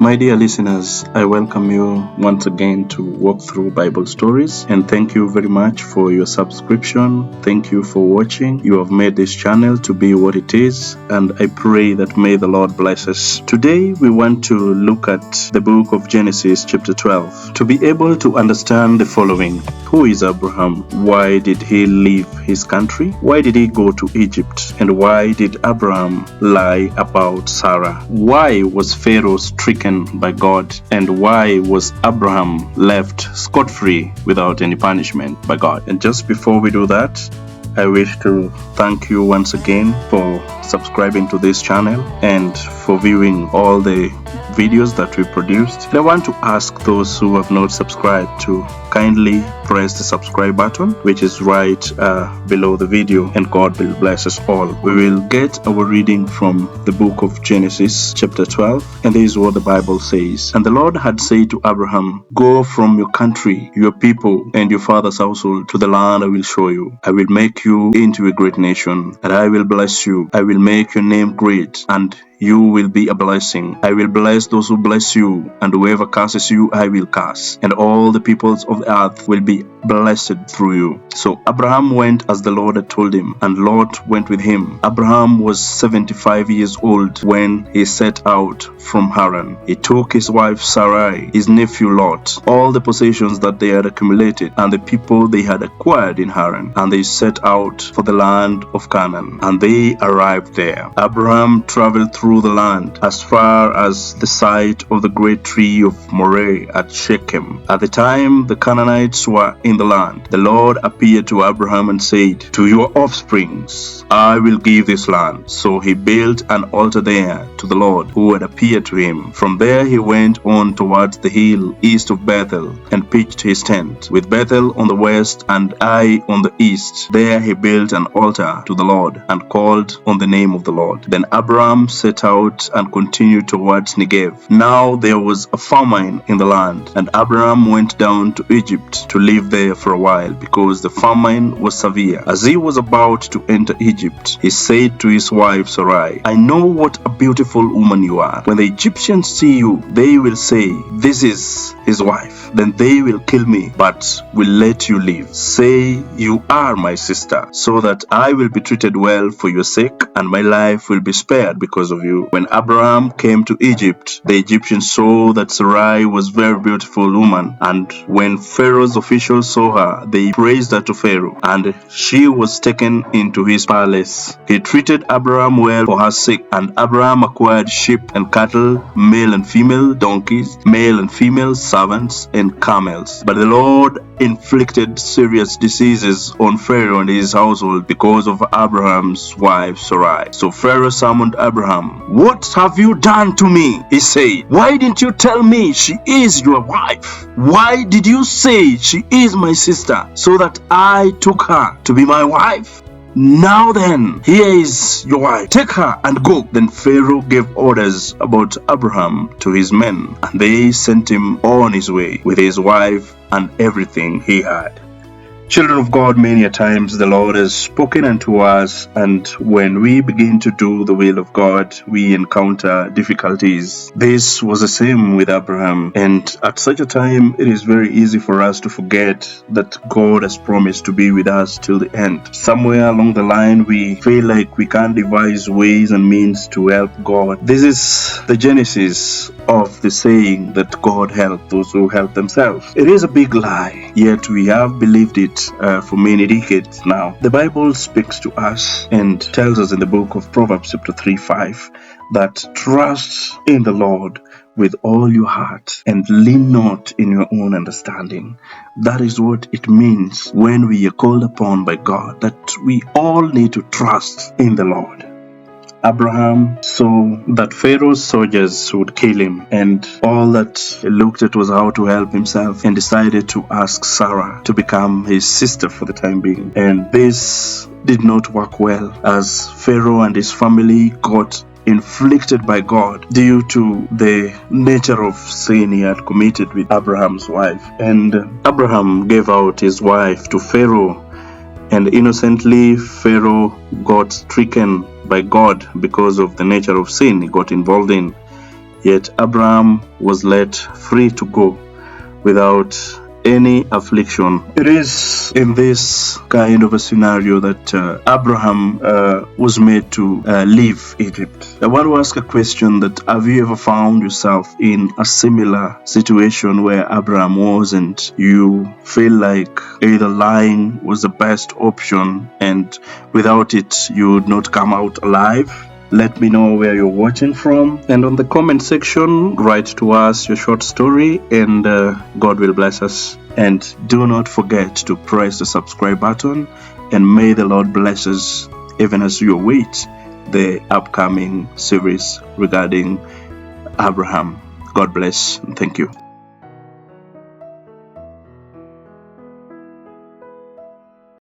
My dear listeners, I welcome you once again to walk through Bible stories, and thank you very much for your subscription. Thank you for watching. You have made this channel to be what it is, and I pray that may the Lord bless us. Today we want to look at the book of Genesis chapter 12 to be able to understand the following. Who is Abraham? Why did he leave his country? Why did he go to Egypt? And why did Abraham lie about Sarah? Why was Pharaoh stricken by God? And why was Abraham left scot-free without any punishment by God? And just before we do that, I wish to thank you once again for subscribing to this channel and for viewing all the videos that we produced. And I want to ask those who have not subscribed to kindly press the subscribe button, which is right below the video, and God will bless us all. We will get our reading from the book of Genesis chapter 12, and this is what the Bible says. And the Lord had said to Abraham, "Go from your country, your people, and your father's household to the land I will show you. I will make you into a great nation, and I will bless you. I will make your name great, and you will be a blessing. I will bless those who bless you, and whoever curses you I will curse, and all the peoples of the earth will be blessed through you." So Abraham went as the Lord had told him, and Lot went with him. Abraham was 75 years old when he set out from Haran. He took his wife Sarai, his nephew Lot, all the possessions that they had accumulated, and the people they had acquired in Haran, and they set out for the land of Canaan, and they arrived there. Abraham traveled through the land as far as the site of the great tree of Moreh at Shechem. At the time the Canaanites were in the land, the Lord appeared to Abraham and said, "To your offsprings I will give this land." So he built an altar there to the Lord who had appeared to him. From there he went on towards the hill east of Bethel and pitched his tent, with Bethel on the west and Ai on the east. There he built an altar to the Lord and called on the name of the Lord. Then Abraham set out and continued towards Negev. Now there was a famine in the land, and Abraham went down to Egypt to live there for a while, because the famine was severe. As he was about to enter Egypt, he said to his wife Sarai, "I know what a beautiful woman you are. When the Egyptians see you, they will say, 'This is his wife.' Then they will kill me, but will let you live. Say you are my sister, so that I will be treated well for your sake, and my life will be spared because of you." When Abraham came to Egypt, the Egyptians saw that Sarai was a very beautiful woman, and when Pharaoh's officials saw her, they praised her to Pharaoh, and she was taken into his palace. He treated Abraham well for her sake, and Abraham acquired sheep and cattle, male and female donkeys, male and female servants, and camels. But the Lord inflicted serious diseases on Pharaoh and his household because of Abraham's wife Sarai. So Pharaoh summoned Abraham. "What have you done to me?" he said. "Why didn't you tell me she is your wife? Why did you say she is my sister, so that I took her to be my wife? Now then, here is your wife. Take her and go." Then Pharaoh gave orders about Abraham to his men, and they sent him on his way with his wife and everything he had. Children of God, many a times the Lord has spoken unto us, and when we begin to do the will of God, we encounter difficulties. This was the same with Abraham, and at such a time it is very easy for us to forget that God has promised to be with us till the end. Somewhere along the line we feel like we can't devise ways and means to help God. This is the genesis of the saying that God helps those who help themselves. It is a big lie, yet we have believed it for many decades now. The Bible speaks to us and tells us in the book of Proverbs chapter 3:5 that trust in the Lord with all your heart and lean not in your own understanding. That is what it means when we are called upon by God, that we all need to trust in the Lord. Abraham saw that Pharaoh's soldiers would kill him, and all that he looked at was how to help himself, and decided to ask Sarah to become his sister for the time being. And this did not work well, as Pharaoh and his family got inflicted by God due to the nature of sin he had committed with Abraham's wife. And Abraham gave out his wife to Pharaoh, and innocently Pharaoh got stricken by God because of the nature of sin he got involved in. yet Abraham was let free to go without any affliction. It is in this kind of a scenario that Abraham was made to leave Egypt. I want to ask a question: that have you ever found yourself in a similar situation where Abraham was, and you feel like either lying was the best option and without it you would not come out alive? Let me know where you're watching from, and on the comment section write to us your short story, and God will bless us. And do not forget to press the subscribe button, and may the Lord bless us even as you await the upcoming series regarding Abraham. God bless and thank you.